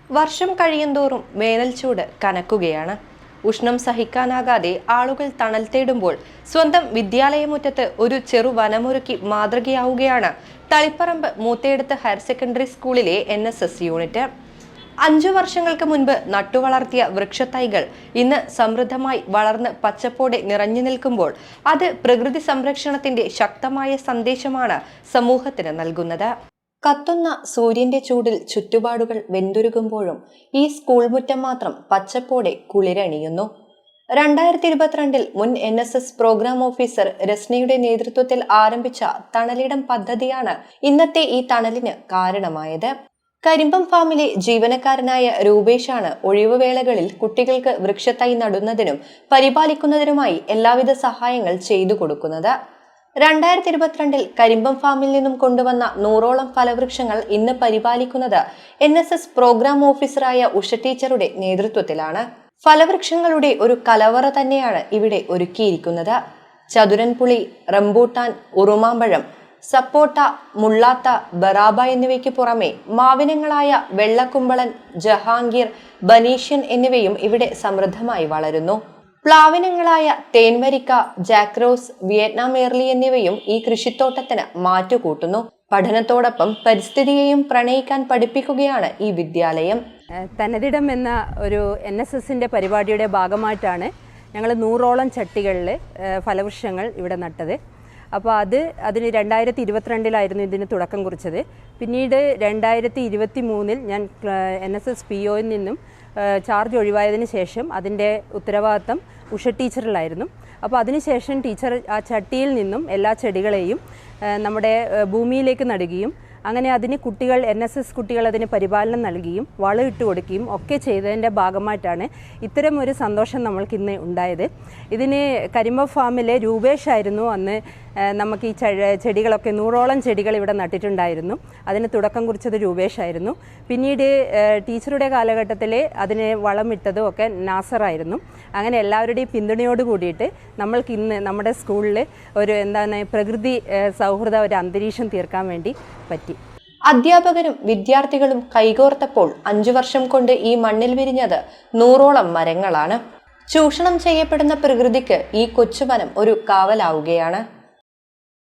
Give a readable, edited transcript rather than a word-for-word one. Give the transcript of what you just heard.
വർഷം കഴിയുന്തോറും വേനൽ ചൂട് കനക്കുകയാണ്. ഉഷ്ണം സഹിക്കാനാകാതെ ആളുകൾ തണൽ തേടുമ്പോൾ സ്വന്തം വിദ്യാലയമുറ്റത്ത് ഒരു ചെറു വനമൊരുക്കി മാതൃകയാവുകയാണ് തളിപ്പറമ്പ് മൂത്തേടത്ത് ഹയർ സെക്കൻഡറി സ്കൂളിലെ NSS യൂണിറ്റ്. 5 വർഷങ്ങൾക്ക് മുൻപ് നട്ടുവളർത്തിയ വൃക്ഷത്തൈകൾ ഇന്ന് സമൃദ്ധമായി വളർന്ന് പച്ചപ്പോടെ നിറഞ്ഞു നിൽക്കുമ്പോൾ അത് പ്രകൃതി സംരക്ഷണത്തിന്റെ ശക്തമായ സന്ദേശമാണ് സമൂഹത്തിന് നൽകുന്നത്. കത്തുന്ന സൂര്യന്റെ ചൂടിൽ ചുറ്റുപാടുകൾ വെന്തുരുകുമ്പോഴും ഈ സ്കൂൾ മുറ്റം മാത്രം പച്ചപ്പോടെ കുളിരണിയുന്നു. 2022 മുൻ NSS പ്രോഗ്രാം ഓഫീസർ രസ്നയുടെ നേതൃത്വത്തിൽ ആരംഭിച്ച തണലിടം പദ്ധതിയാണ് ഇന്നത്തെ ഈ തണലിന് കാരണമായത്. കരിമ്പം ഫാമിലെ ജീവനക്കാരനായ രൂപേഷാണ് ഒഴിവുവേളകളിൽ കുട്ടികൾക്ക് വൃക്ഷത്തൈ നടുന്നതിനും പരിപാലിക്കുന്നതിനുമായി എല്ലാവിധ സഹായങ്ങൾ ചെയ്തു കൊടുക്കുന്നത്. 2022 കരിമ്പം ഫാമിൽ നിന്നും കൊണ്ടുവന്ന 100ഓളം ഫലവൃക്ഷങ്ങൾ ഇന്ന് പരിപാലിക്കുന്നത് NSS പ്രോഗ്രാം ഓഫീസറായ ഉഷ ടീച്ചറുടെ നേതൃത്വത്തിലാണ്. ഫലവൃക്ഷങ്ങളുടെ ഒരു കലവറ തന്നെയാണ് ഇവിടെ ഒരുക്കിയിരിക്കുന്നത്. ചതുരൻപുളി, റംബൂട്ടാൻ, ഉറുമാമ്പഴം, സപ്പോട്ട, മുള്ളാത്ത, ബറാബ എന്നിവയ്ക്ക് പുറമെ മാവിനങ്ങളായ വെള്ളക്കുമ്പളൻ, ജഹാംഗീർ, ബനീഷ്യൻ എന്നിവയും ഇവിടെ സമൃദ്ധമായി വളരുന്നു. പ്ലാവിനങ്ങളായ തേൻവരിക്ക, ജാക്രോസ്, വിയറ്റ്നാം ഏർലി എന്നിവയും ഈ കൃഷിത്തോട്ടത്തിന് മാറ്റുകൂട്ടുന്നു. പഠനത്തോടൊപ്പം പരിസ്ഥിതിയെയും പ്രണയിക്കാൻ പഠിപ്പിക്കുകയാണ് ഈ വിദ്യാലയം. തനതിടം എന്ന ഒരു NSSന്റെ പരിപാടിയുടെ ഭാഗമായിട്ടാണ് ഞങ്ങൾ 100ഓളം ചട്ടികളിൽ ഫലവൃക്ഷങ്ങൾ ഇവിടെ നട്ടത്. അപ്പോൾ അതിന് 2022 ഇതിന് തുടക്കം കുറിച്ചത്. പിന്നീട് 2023 ഞാൻ NSS POയിൽ നിന്നും ചാർജ് ഒഴിവായതിന് ശേഷം അതിൻ്റെ ഉത്തരവാദിത്തം ഉഷ ടീച്ചറിലായിരുന്നു. അപ്പോൾ അതിനുശേഷം ടീച്ചർ ആ ചട്ടിയിൽ നിന്നും എല്ലാ ചെടികളെയും നമ്മുടെ ഭൂമിയിലേക്ക് നടുകയും അങ്ങനെ അതിന് കുട്ടികൾ NSS കുട്ടികൾ അതിന് പരിപാലനം നൽകുകയും വളം ഇട്ട് കൊടുക്കുകയും ഒക്കെ ചെയ്തതിൻ്റെ ഭാഗമായിട്ടാണ് ഇത്തരം ഒരു സന്തോഷം നമ്മൾക്കിന്ന് ഉണ്ടായത്. ഇതിന് കരിമ്പം ഫാമിലെ രൂപേഷായിരുന്നു അന്ന് നമുക്ക് ഈ ചെടികളൊക്കെ 100ഓളം ചെടികൾ ഇവിടെ നട്ടിട്ടുണ്ടായിരുന്നു. അതിന് തുടക്കം കുറിച്ചത് രൂപേഷായിരുന്നു. പിന്നീട് ടീച്ചറുടെ കാലഘട്ടത്തിൽ അതിന് വളമിട്ടതും ഒക്കെ നാസറായിരുന്നു. അങ്ങനെ എല്ലാവരുടെയും പിന്തുണയോട് കൂടിയിട്ട് നമ്മൾക്ക് ഇന്ന് നമ്മുടെ സ്കൂളിൽ ഒരു പ്രകൃതി സൗഹൃദ ഒരു അന്തരീക്ഷം തീർക്കാൻ വേണ്ടി പറ്റി. അധ്യാപകരും വിദ്യാർത്ഥികളും കൈകോർത്തപ്പോൾ 5 വർഷം കൊണ്ട് ഈ മണ്ണിൽ വിരിഞ്ഞത് 100ഓളം മരങ്ങളാണ്. ചൂഷണം ചെയ്യപ്പെടുന്ന പ്രകൃതിക്ക് ഈ കൊച്ചുവനം ഒരു കാവലാവുകയാണ്.